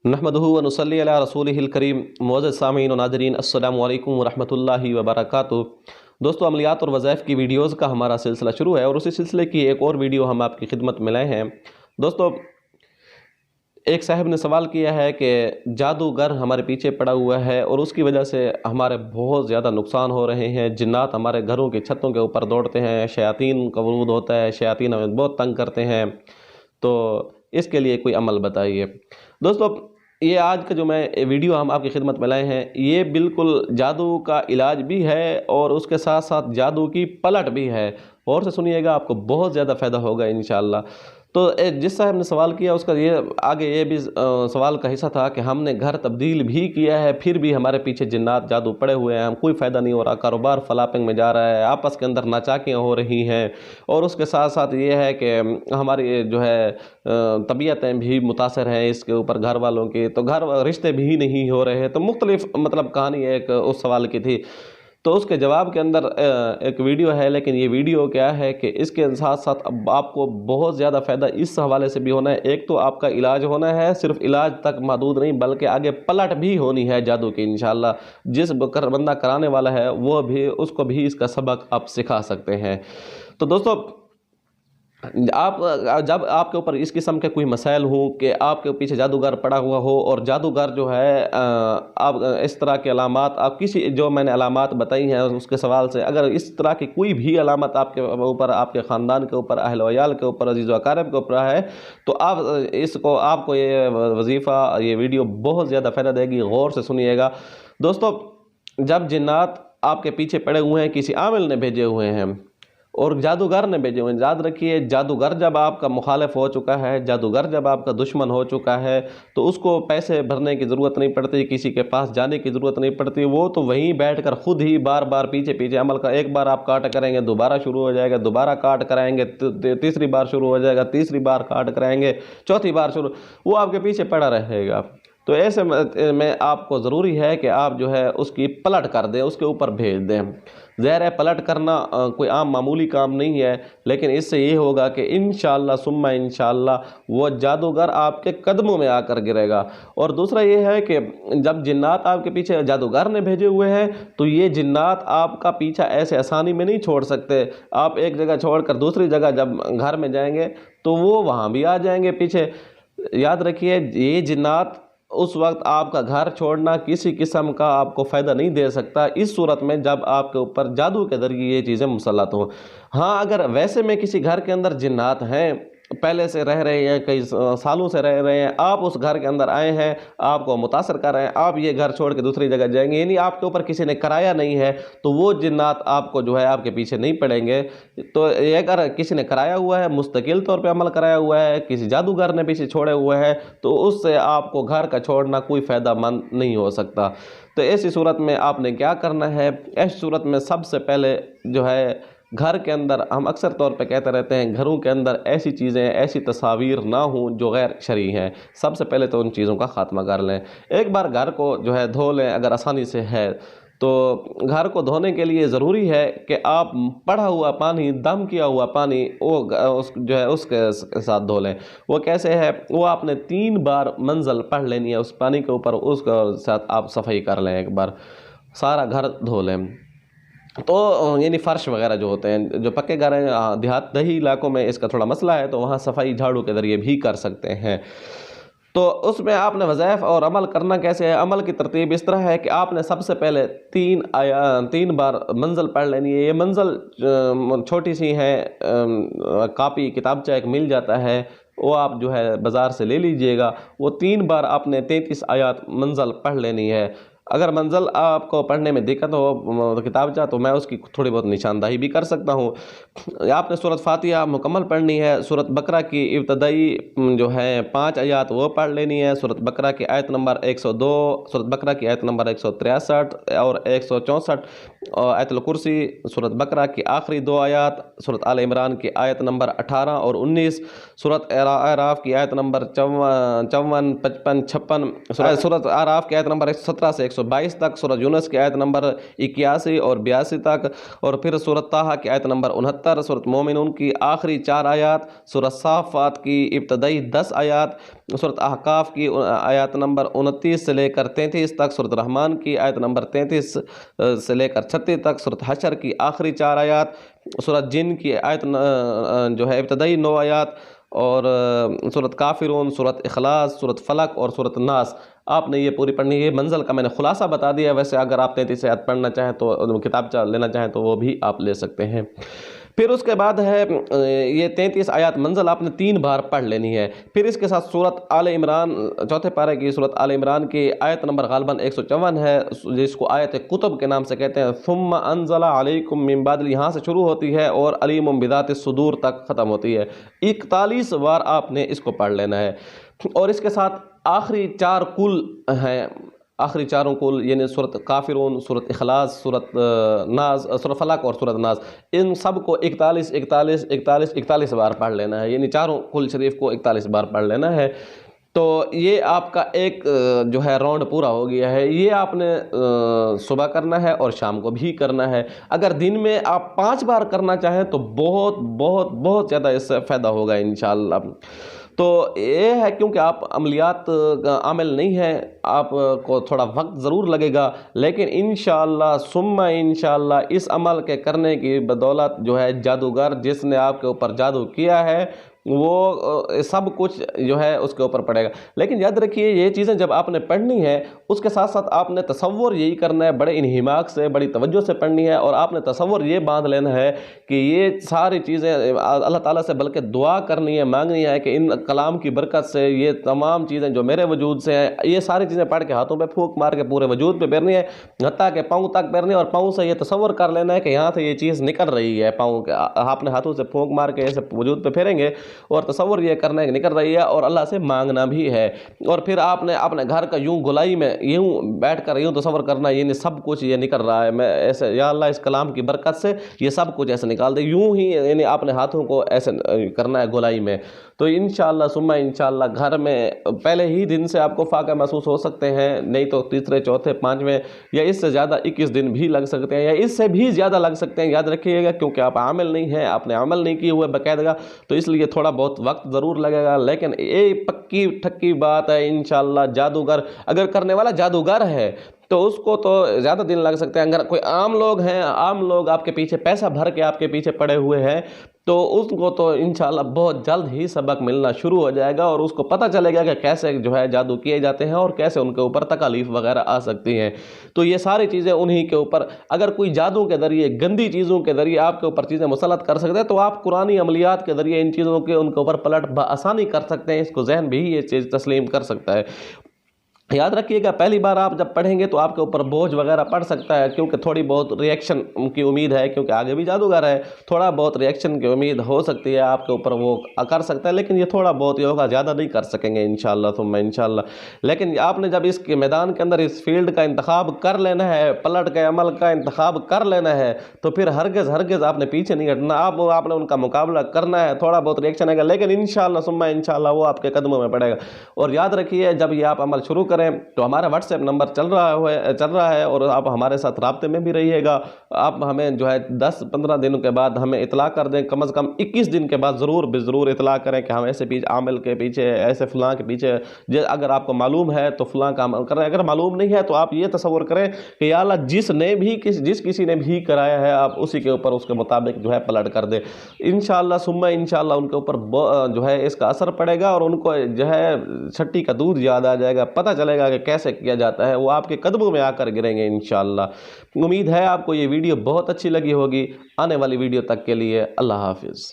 नहमदुहु व नुसल्ली अला रसूलिहिल करीम। मुअज़्ज़ज़ सामीन व नाज़रीन, अस्सलामु अलैकुम व रहमतुल्लाहि व बरकातुहू। दोस्तों, अमलियात और वज़ाइफ की वीडियोज़ का हमारा सिलसिला शुरू है और उसी सिलसिले की एक और वीडियो हम आपकी खिदमत में लाए हैं। दोस्तों, एक साहब ने सवाल किया है कि जादूगर हमारे पीछे पड़ा हुआ है और उसकी वजह से हमारे बहुत ज़्यादा नुकसान हो रहे हैं। जिन्नात हमारे घरों की छतों के ऊपर दौड़ते हैं, शयातीन का वरूद होता है, शयातीन हमें बहुत तंग करते हैं, तो इसके लिए कोई अमल बताइए। दोस्तों, ये आज का जो मैं वीडियो हम आपकी खिदमत में लाए हैं, ये बिल्कुल जादू का इलाज भी है और उसके साथ साथ जादू की पलट भी है। और से सुनिएगा, आपको बहुत ज़्यादा फ़ायदा होगा इंशाअल्लाह। तो जिस साहब ने सवाल किया उसका ये आगे ये भी सवाल का हिस्सा था कि हमने घर तब्दील भी किया है, फिर भी हमारे पीछे जिन्नात जादू पड़े हुए हैं, हम कोई फ़ायदा नहीं हो रहा, कारोबार फलापिंग में जा रहा है, आपस के अंदर नाचाकियाँ हो रही हैं और उसके साथ साथ ये है कि हमारी जो है तबीयतें भी मुतासर हैं इसके ऊपर, घर वालों की, तो घर रिश्ते भी नहीं हो रहे हैं। तो मुख्तलिफ मतलब कहानी एक उस सवाल की थी। तो उसके जवाब के अंदर एक वीडियो है, लेकिन ये वीडियो क्या है कि इसके साथ साथ अब आपको बहुत ज़्यादा फ़ायदा इस हवाले से भी होना है। एक तो आपका इलाज होना है, सिर्फ इलाज तक महदूद नहीं बल्कि आगे पलट भी होनी है जादू की इंशाअल्लाह। जिस बंदा कराने वाला है वो भी, उसको भी इसका सबक आप सिखा सकते हैं। तो दोस्तों, आप जब आपके ऊपर इस किस्म के कोई मसाइल हों कि आपके पीछे जादूगर पड़ा हुआ हो और जादूगर जो है आप इस तरह के अलामात, आप किसी जो मैंने अलामात बताई हैं उसके सवाल से, अगर इस तरह की कोई भी अलामत आपके ऊपर, आपके ख़ानदान के ऊपर, अहल वयाल के ऊपर, अजीज़ व अक़ारिब के ऊपर है, तो आपको ये वजीफ़ा, ये वीडियो बहुत ज़्यादा फ़ायदा देगी। गौर से सुनिएगा। दोस्तों, जब जिन्नात आपके पीछे पड़े हुए हैं, किसी आमिल ने भेजे हुए हैं और जादूगर ने भेजे हुए हैं, याद रखिए, जादूगर जब आपका मुखालिफ हो चुका है, जादूगर जब आपका दुश्मन हो चुका है, तो उसको पैसे भरने की ज़रूरत नहीं पड़ती, किसी के पास जाने की ज़रूरत नहीं पड़ती। वो तो वहीं बैठकर खुद ही बार बार पीछे पीछे अमल का, एक बार आप काट करेंगे दोबारा शुरू हो जाएगा, दोबारा काट कराएंगे तीसरी बार शुरू हो जाएगा, तीसरी बार काट कराएंगे चौथी बार शुरू, वो आपके पीछे पड़ा रहेगा। तो ऐसे में आपको ज़रूरी है कि आप जो है उसकी पलट कर दें, उसके ऊपर भेज दें। ज़ाहिर है पलट करना कोई आम मामूली काम नहीं है, लेकिन इससे ये होगा कि इंशाअल्लाह सुम्मा इंशाअल्लाह वो जादूगर आपके कदमों में आकर गिरेगा। और दूसरा ये है कि जब जिन्नात आपके पीछे जादूगर ने भेजे हुए हैं, तो ये जिन्नात आपका पीछा ऐसे आसानी में नहीं छोड़ सकते। आप एक जगह छोड़कर दूसरी जगह जब घर में जाएंगे तो वो वहाँ भी आ जाएंगे पीछे। याद रखिए, ये जिन्नात उस वक्त आपका घर छोड़ना किसी किस्म का आपको फ़ायदा नहीं दे सकता, इस सूरत में जब आपके ऊपर जादू के ज़रिए ये चीज़ें मुसल्लत हों। हाँ, अगर वैसे में किसी घर के अंदर जिन्नात हैं, पहले से रह रहे हैं, कई सालों से रह रहे हैं, आप उस घर के अंदर आए हैं, आपको मुतासर कर रहे हैं, आप ये घर छोड़ के दूसरी जगह जाएंगे, यानी आपके ऊपर किसी ने कराया नहीं है, तो वो जिन्नात आपको जो है आपके पीछे नहीं पड़ेंगे। तो अगर किसी ने कराया हुआ है, मुस्तकिल तौर पे अमल कराया हुआ है, किसी जादूगर ने पीछे छोड़े हुए हैं, तो उससे आपको घर का छोड़ना कोई फ़ायदा मंद नहीं हो सकता। तो ऐसी सूरत में आपने क्या करना है? ऐसी सूरत में सबसे पहले जो है, घर के अंदर, हम अक्सर तौर पे कहते रहते हैं, घरों के अंदर ऐसी चीज़ें, ऐसी तस्वीर ना हों जो गैर शरई हैं। सबसे पहले तो उन चीज़ों का ख़ात्मा कर लें। एक बार घर को जो है धो लें, अगर आसानी से है तो। घर को धोने के लिए ज़रूरी है कि आप पड़ा हुआ पानी, दम किया हुआ पानी, वो जो है उसके साथ धो लें। वो कैसे है? वो आपने 3 बार मंज़ल पढ़ लेनी है उस पानी के ऊपर, उसके साथ आप सफाई कर लें, एक बार सारा घर धो लें। तो यानी फ़र्श वगैरह जो होते हैं, जो पक्के घर हैं, देहाती इलाकों में इसका थोड़ा मसला है, तो वहाँ सफाई झाड़ू के ज़रिए भी कर सकते हैं। तो उसमें आपने वज़ाइफ और अमल करना कैसे है? अमल की तरतीब इस तरह है कि आपने सबसे पहले 3 बार मंज़ल पढ़ लेनी है। ये मंज़ल छोटी सी है, कापी किताबचा एक मिल जाता है, वो आप जो है बाज़ार से ले लीजिएगा। वो 3 बार आपने 33 आयत मंज़ल पढ़ लेनी है। अगर मंज़ल आपको पढ़ने में दिक्कत हो किताबचा, तो मैं उसकी थोड़ी बहुत निशानदाही भी कर सकता हूँ। आपने सूरत फ़ातिहा मुकम्मल पढ़नी है। सूरत बकरा की इब्तदाई जो है 5 आयत वो पढ़ लेनी है। सूरत बकरा की आयत नंबर 102, सूरत बकरा की आयत नंबर 163 और 164, और आयतुल कुर्सी, सूरत बकरा की आखिरी 2 आयत, सूरत आल इमरान की आयत नंबर 18 और 19, सूरत आराफ की आयत नंबर 54, 55, 56, सूरत आराफ की आयत नंबर 117 से 122 तक, सूरह यूनुस की आयत नंबर 81 और 82 तक, और फिर सूरह ताहा की आयत नंबर 69, सूरह मोमिनून की आखिरी 4 आयत, सूरह साफ़ात की इब्तदाई 10 आयत, सूरह अहकाफ की आयत नंबर 29 से लेकर 33 तक, सूरह रहमान की आयत नंबर 33 से लेकर 36 तक, सूरह हशर की आखिरी 4 आयत, सूरह जिन की आयत जो है इब्तदाई 9 आयत, और सूरत काफिरून, सूरत इखलास, सूरत फलक और सूरत नास। आपने ये पूरी पढ़नी है। ये मंज़ल का मैंने खुलासा बता दिया। वैसे अगर आप 33 आयत पढ़ना चाहें तो किताब लेना चाहें तो वो भी आप ले सकते हैं। फिर उसके बाद है ये 33 आयत मंज़ल आपने 3 बार पढ़ लेनी है। फिर इसके साथ सूरत आल इमरान, चौथे पारे की सूरत आल इमरान की आयत नंबर गालबन 154 है, जिसको आयत कुतुब के नाम से कहते हैं। सुम्मा अनज़ला अलैकुम मिन बाद, यहाँ से शुरू होती है और अलीमुम बिज़ातिस सुदूर तक ख़त्म होती है। 41 बार आपने इसको पढ़ लेना है। और इसके साथ आखिरी 4 कुल हैं, आखिरी 4 कुल यानी सूरत काफिरून, सूरत इखलास, सूरत नाज, सूरत फलक और सूरत नाज, इन सब को 41 बार पढ़ लेना है। यानी 4 कुल शरीफ को 41 बार पढ़ लेना है। तो ये आपका एक जो है राउंड पूरा हो गया है। ये आपने सुबह करना है और शाम को भी करना है। अगर दिन में आप 5 बार करना चाहें तो बहुत बहुत बहुत ज़्यादा इससे फ़ायदा होगा इंशाअल्लाह। तो ये है क्योंकि आप अमलियात आमिल नहीं हैं, आपको थोड़ा वक्त ज़रूर लगेगा, लेकिन इंशाअल्लाह सुम्मा इंशाअल्लाह इस अमल के करने की बदौलत जो है जादूगर जिसने आपके ऊपर जादू किया है वो सब कुछ जो है उसके ऊपर पड़ेगा। लेकिन याद रखिए ये चीज़ें जब आपने पढ़नी है उसके साथ साथ आपने तसव्वुर यही करना है, बड़े इन्हिमाक से, बड़ी तवज्जो से पढ़नी है। और आपने तसव्वुर ये बांध लेना है कि ये सारी चीज़ें अल्लाह ताला से बल्कि दुआ करनी है, मांगनी है कि इन कलाम की बरकत से ये तमाम चीज़ें जो मेरे वजूद से हैं, ये सारी चीज़ें पढ़ के हाथों पर फूंक मार के पूरे वजूद पर फेरनी है, हत्ता के पाँव तक फेरनी है। और पाँव से ये तसव्वुर कर लेना है कि यहाँ से ये चीज़ निकल रही है, पाँव के आपने हाथों से फूंक मार के ऐसे वजूद पर फेरेंगे और तसव्वुर ये करना है कि निकल रही है, और अल्लाह से मांगना भी है। और फिर आपने अपने घर का यूं गुलाई में यूं बैठकर यूं तसव्वुर करना, ये सब कुछ ये निकल रहा है, मैं ऐसे या अल्लाह इस कलाम की बरकत से ये सब कुछ ऐसे निकाल दे, यूं ही यानी अपने हाथों को ऐसे करना है गुलाई में। तो इंशाअल्लाह सुम्मा इंशाअल्लाह घर में पहले ही दिन से आपको फाका महसूस हो सकते हैं, नहीं तो तीसरे चौथे पाँचवें या इससे ज़्यादा 21 दिन भी लग सकते हैं या इससे भी ज़्यादा लग सकते हैं। याद रखिएगा क्योंकि आप आमिल नहीं हैं, आपने अमल नहीं किए हुए बाकायदा, तो इसलिए थोड़ा बहुत वक्त ज़रूर लगेगा। लेकिन ये पक्की ठक्की बात है इंशाअल्लाह जादूगर अगर करने वाला जादूगर है तो उसको तो ज़्यादा दिन लग सकते हैं। अगर कोई आम लोग हैं, आम लोग आपके पीछे पैसा भर के आपके पीछे पड़े हुए हैं, तो उसको तो इंशाअल्लाह बहुत जल्द ही सबक मिलना शुरू हो जाएगा और उसको पता चलेगा कि कैसे जो है जादू किए जाते हैं और कैसे उनके ऊपर तकालीफ वगैरह आ सकती हैं। तो ये सारी चीज़ें उन्हीं के ऊपर, अगर कोई जादू के ज़रिए, गंदी चीज़ों के ज़रिए आपके ऊपर चीज़ें मुसल्लत कर सकते हैं, तो आप कुरानी अमलियात के ज़रिए इन चीज़ों के उनके ऊपर पलट बआसानी कर सकते हैं। इसको जहन भी ये चीज़ तस्लीम कर सकता है। याद रखिएगा पहली बार आप जब पढ़ेंगे तो आपके ऊपर बोझ वगैरह पड़ सकता है, क्योंकि थोड़ी बहुत रिएक्शन की उम्मीद है, क्योंकि आगे भी जादूगर है, थोड़ा बहुत रिएक्शन की उम्मीद हो सकती है आपके ऊपर, वो कर सकता है, लेकिन ये थोड़ा बहुत ही होगा, ज़्यादा नहीं कर सकेंगे इंशाअल्लाह सुम्मा इंशाअल्लाह। लेकिन आपने जब इस मैदान के अंदर इस फील्ड का इंतखाब कर लेना है, पलट के अमल का इंतखाब कर लेना है, तो फिर हरगिज़ आपने पीछे नहीं हटना, आपने उनका मुकाबला करना है। थोड़ा बहुत रिएक्शन आएगा लेकिन इंशाअल्लाह सुम्मा इंशाअल्लाह वो आपके कदमों में पड़ेगा। और याद रखिए जब ये आप अमल शुरू करें तो हमारा व्हाट्सएप नंबर चल रहा है और आप हमारे साथ राब्ते में भी रहिएगा। आप हमें जो है 10-15 दिनों के बाद हमें इतला कर दें, कम से कम 21 दिन के बाद ज़रूर इतला करें कि हम ऐसे पीछे आमिल के पीछे, ऐसे फ़लाँ के पीछे, अगर आपको मालूम है तो फ़लाँ का अमल करें, अगर मालूम नहीं है तो आप ये तसव्वुर करें कि या अल्लाह जिस किसी ने भी कराया है आप उसी के ऊपर उसके मुताबिक जो है पलट कर दे। इंशाअल्लाह सुम्मा इंशाअल्लाह उनके ऊपर जो है इसका असर पड़ेगा और उनको जो है छट्टी का दूध याद आ जाएगा, पता चलेगा कि कैसे किया जाता है, वो आपके कदमों में आकर गिरेंगे इंशाअल्लाह। उम्मीद है आपको ये वीडियो बहुत अच्छी लगी होगी। आने वाली वीडियो तक के लिए अल्लाह हाफिज़।